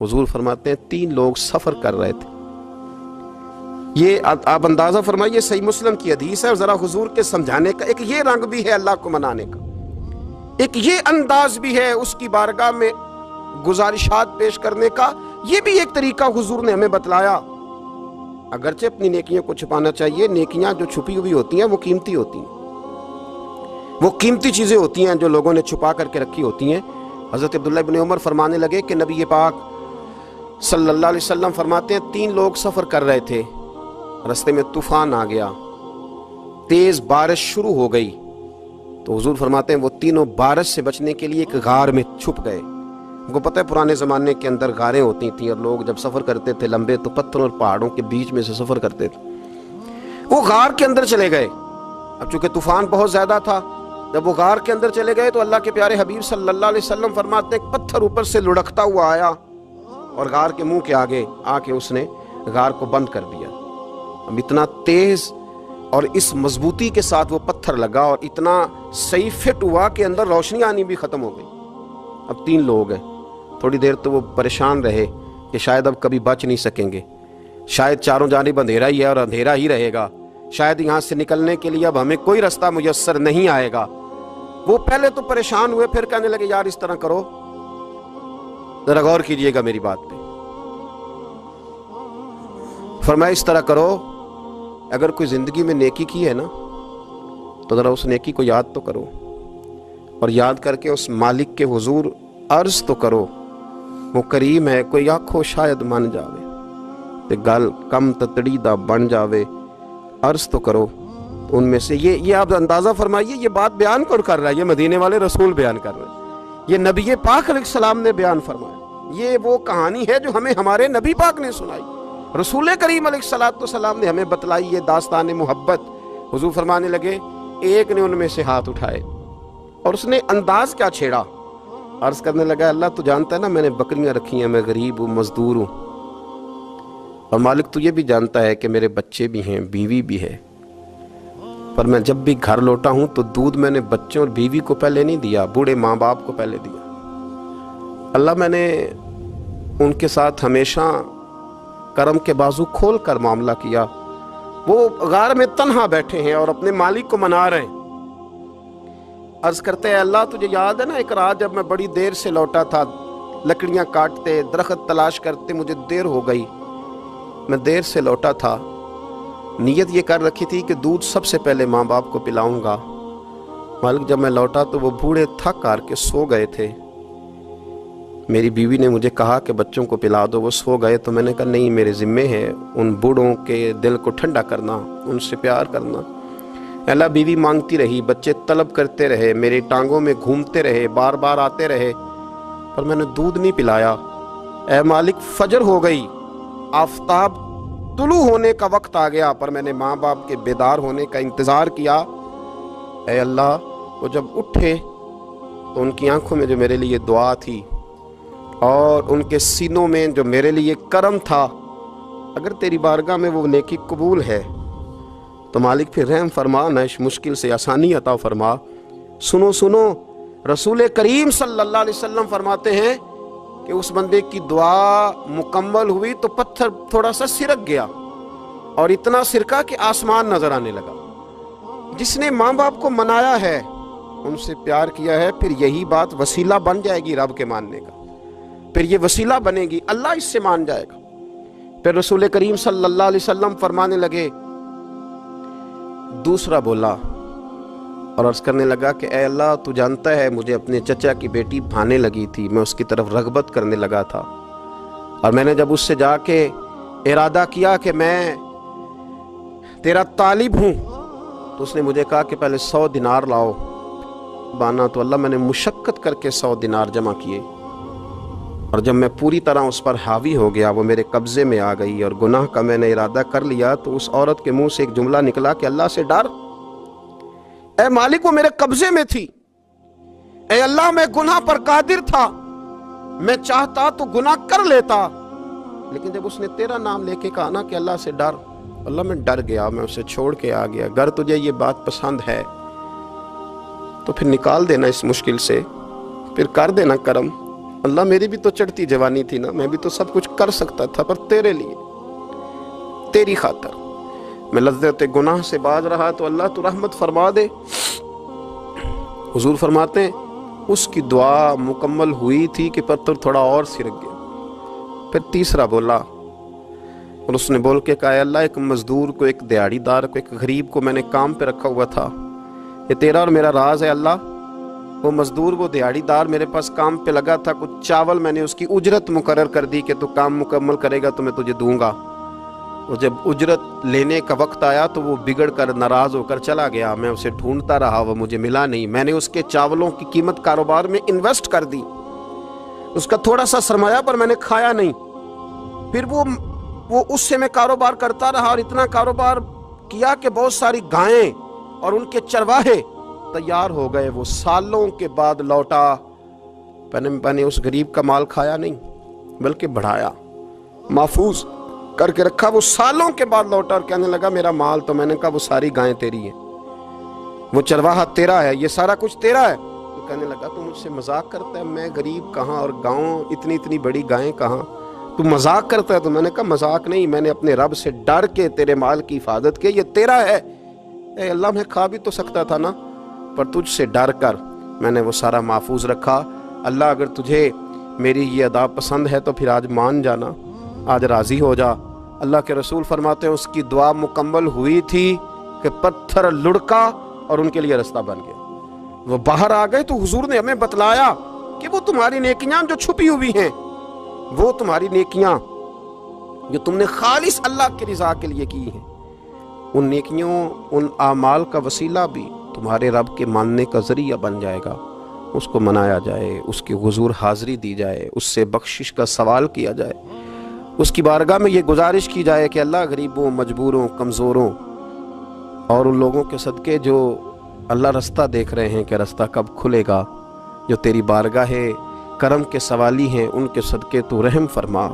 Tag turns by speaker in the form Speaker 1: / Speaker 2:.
Speaker 1: हुजूर फरमाते हैं 3 लोग सफ़र कर रहे थे। ये आप अंदाज़ा फरमाइए, सही मुस्लिम की हदीस है, और ज़रा हुजूर के समझाने का एक ये रंग भी है अल्लाह को मनाने का, एक ये अंदाज भी है उसकी बारगाह में गुजारिशात पेश करने का। ये भी एक तरीका हुजूर ने हमें बतलाया। अगरचे अपनी नेकियों को छुपाना चाहिए, नेकियां जो छुपी हुई होती हैं वो कीमती होती हैं, वो कीमती चीज़ें होती हैं जो लोगों ने छुपा करके रखी होती हैं। हज़रत अब्दुल्लाह इब्न उमर फरमाने लगे कि नबी पाक सल्लल्लाहु अलैहि वसल्लम फरमाते हैं 3 लोग सफ़र कर रहे थे, रास्ते में तूफान आ गया, तेज़ बारिश शुरू हो गई, तो हुजूर फरमाते हैं वो तीनों बारिश से बचने के लिए एक गार में छुप गए। उनको पता है पुराने ज़माने के अंदर गारें होती थी और लोग जब सफ़र करते थे लंबे तो पत्थरों और पहाड़ों के बीच में से सफ़र करते थे। वो गार के अंदर चले गए। अब चूँकि तूफ़ान बहुत ज़्यादा था, जब वो गार के अंदर चले गए तो अल्लाह के प्यारे हबीब सल्लल्लाहु अलैहि वसल्लम फरमाते हैं पत्थर ऊपर से लुढ़कता हुआ आया और गार के मुंह के आगे आके उसने गार को बंद कर दिया। अब इतना तेज़ और इस मजबूती के साथ वो पत्थर लगा और इतना सही फिट हुआ कि अंदर रोशनी आनी भी ख़त्म हो गई। अब 3 लोग हैं। थोड़ी देर तो वो परेशान रहे कि शायद अब कभी बच नहीं सकेंगे, शायद चारों जानिब अंधेरा ही है और अंधेरा ही रहेगा, शायद यहाँ से निकलने के लिए अब हमें कोई रास्ता मुयस्सर नहीं आएगा। वो पहले तो परेशान हुए, फिर कहने लगे यार इस तरह करो, जरा गौर कीजिएगा मेरी बात पे। फरमाया इस तरह करो, अगर कोई ज़िंदगी में नेकी की है ना तो ज़रा उस नेकी को याद तो करो, और याद करके उस मालिक के हुजूर अर्ज़ तो करो, वो करीम है, कोई आखो शायद मन जावे ते गल कम ततड़ी दा बन जावे, अर्ज़ तो करो। तो उनमें से ये आप अंदाज़ा फरमाइए, ये बात बयान कौन कर रहा है? ये मदीने वाले रसूल बयान कर रहे हैं, ये नबी पाक अलैहिस्सलाम ने बयान फरमाया। ये वो कहानी है जो हमें हमारे नबी पाक ने सुनाई, रसूल करीम अलैहिस्सलाम ने हमें बतलाई, ये दास्तान मोहब्बत। हुजूर फरमाने लगे, एक ने उनमें से हाथ उठाए और उसने अंदाज क्या छेड़ा, अर्ज़ करने लगा अल्लाह तू जानता है ना मैंने बकरियां रखी हैं, मैं गरीब हूँ, मजदूर हूँ, और मालिक तू ये भी जानता है कि मेरे बच्चे भी हैं, बीवी भी है, पर मैं जब भी घर लौटा हूँ तो दूध मैंने बच्चों और बीवी को पहले नहीं दिया, बूढ़े माँ बाप को पहले दिया। अल्लाह मैंने उनके साथ हमेशा करम के बाजू खोल कर मामला किया। वो गार में तन्हा बैठे हैं और अपने मालिक को मना रहे हैं। अर्ज करते हैं अल्लाह तुझे याद है ना एक रात जब मैं बड़ी देर से लौटा था, लकड़ियां काटते दरख्त तलाश करते मुझे देर हो गई, मैं देर से लौटा था, नीयत ये कर रखी थी कि दूध सबसे पहले माँ बाप को पिलाऊंगा। मालिक जब मैं लौटा तो वो बूढ़े थक हार के सो गए थे। मेरी बीवी ने मुझे कहा कि बच्चों को पिला दो, वो सो गए, तो मैंने कहा नहीं मेरे ज़िम्मे है उन बूढ़ों के दिल को ठंडा करना, उनसे प्यार करना। अल्लाह बीवी मांगती रही, बच्चे तलब करते रहे, मेरी टांगों में घूमते रहे, बार बार आते रहे, पर मैंने दूध नहीं पिलाया। ऐ मालिक फजर हो गई, आफताब तुलू होने का वक्त आ गया, पर मैंने माँ बाप के बेदार होने का इंतज़ार किया। ऐ अल्लाह वो जब उठे तो उनकी आंखों में जो मेरे लिए दुआ थी और उनके सीनों में जो मेरे लिए करम था, अगर तेरी बारगाह में वो नेकी कबूल है तो मालिक फिर रहम फरमा, न इस मुश्किल से आसानी अता फरमा। सुनो सुनो, रसूल करीम सल्लल्लाहु अलैहि वसल्लम फरमाते हैं कि उस बंदे की दुआ मुकम्मल हुई तो पत्थर थोड़ा सा सिरक गया और इतना सिरका कि आसमान नजर आने लगा। जिसने माँ बाप को मनाया है, उनसे प्यार किया है, फिर यही बात वसीला बन जाएगी रब के मानने का, फिर ये वसीला बनेगी, अल्लाह इससे मान जाएगा। फिर रसूल करीम सल्लल्लाहु अलैहि वसल्लम फरमाने लगे, दूसरा बोला और अर्ज करने लगा कि ऐ अल्लाह तू जानता है मुझे अपने चचा की बेटी भाने लगी थी, मैं उसकी तरफ रगबत करने लगा था, और मैंने जब उससे जाके इरादा किया कि मैं तेरा तालिब हूँ तो उसने मुझे कहा कि पहले 100 दिनार लाओ बाना। तो अल्लाह मैंने मुशक्कत करके 100 दिनार जमा किए, और जब मैं पूरी तरह उस पर हावी हो गया, वो मेरे कब्ज़े में आ गई और गुनाह का मैंने इरादा कर लिया, तो उस औरत के मुंह से एक जुमला निकला कि अल्लाह से डर। ऐ मालिक वो मेरे कब्ज़े में थी, ऐ अल्लाह मैं गुनाह पर कादिर था, मैं चाहता तो गुनाह कर लेता, लेकिन जब उसने तेरा नाम लेके कहा ना कि अल्लाह से डर, अल्लाह मैं डर गया, मैं उसे छोड़ के आ गया। अगर तुझे ये बात पसंद है तो फिर निकाल देना इस मुश्किल से, फिर कर देना करम, اللہ میری بھی تو چڑھتی جوانی تھی نا، میں بھی تو سب کچھ کر سکتا تھا، پر تیرے لیے، تیری خاطر میں لذت گناہ سے باز رہا تو اللہ تو رحمت فرما دے۔ حضور فرماتے ہیں اس کی دعا مکمل ہوئی تھی کہ پتھر تھوڑا اور سرک گیا۔ پھر تیسرا بولا اور اس نے بول کے کہا، اللہ ایک مزدور کو، ایک دیہڑی دار کو، ایک غریب کو میں نے کام پہ رکھا ہوا تھا، یہ تیرا اور میرا راز ہے اللہ۔ وہ مزدور، وہ دیہڑی دار میرے پاس کام پہ لگا تھا، کچھ چاول میں نے اس کی اجرت مقرر کر دی کہ تو کام مکمل کرے گا تو میں تجھے دوں گا۔ اور جب اجرت لینے کا وقت آیا تو وہ بگڑ کر ناراض ہو کر چلا گیا، میں اسے ڈھونڈتا رہا، وہ مجھے ملا نہیں۔ میں نے اس کے چاولوں کی قیمت کاروبار میں انویسٹ کر دی، اس کا تھوڑا سا سرمایہ پر میں نے کھایا نہیں۔ پھر وہ اس سے میں کاروبار کرتا رہا اور اتنا کاروبار کیا کہ بہت ساری گائیں اور ان کے چرواہے تیار ہو گئے۔ وہ سالوں کے بعد لوٹا، میں نے اس غریب کا مال کھایا نہیں بلکہ بڑھایا، محفوظ کر کے رکھا۔ وہ سالوں کے بعد لوٹا اور کہنے لگا میرا مال، تو میں نے کہا وہ ساری گائیں تیری ہیں، وہ چرواہا تیرا ہے، یہ سارا کچھ تیرا ہے۔ تو کہنے لگا تو مجھ سے مذاق کرتا ہے، میں غریب کہاں اور گاؤں اتنی بڑی گائیں کہاں، تو مذاق کرتا ہے؟ تو میں نے کہا مذاق نہیں، میں نے اپنے رب سے ڈر کے تیرے مال کی حفاظت کی، یہ تیرا ہے۔ اے اللہ میں کھا بھی تو سکتا تھا نا، پر تجھ سے ڈر کر میں نے وہ سارا محفوظ رکھا۔ اللہ اگر تجھے میری یہ ادا پسند ہے تو پھر آج مان جانا، آج راضی ہو جا۔ اللہ کے رسول فرماتے ہیں اس کی دعا مکمل ہوئی تھی کہ پتھر لڑکا اور ان کے لیے رستہ بن گیا۔ وہ باہر آ گئے تو حضور نے ہمیں بتلایا کہ وہ تمہاری نیکیاں جو چھپی ہوئی ہیں، وہ تمہاری نیکیاں جو تم نے خالص اللہ کی رضا کے لیے کی ہیں، ان نیکیوں، ان اعمال کا وسیلہ بھی تمہارے رب کے ماننے کا ذریعہ بن جائے گا۔ اس کو منایا جائے، اس کی حضور حاضری دی جائے، اس سے بخشش کا سوال کیا جائے، اس کی بارگاہ میں یہ گزارش کی جائے کہ اللہ غریبوں، مجبوروں، کمزوروں اور ان لوگوں کے صدقے جو اللہ رستہ دیکھ رہے ہیں کہ رستہ کب کھلے گا، جو تیری بارگاہ کرم کے سوالی ہیں، ان کے صدقے تو رحم فرما۔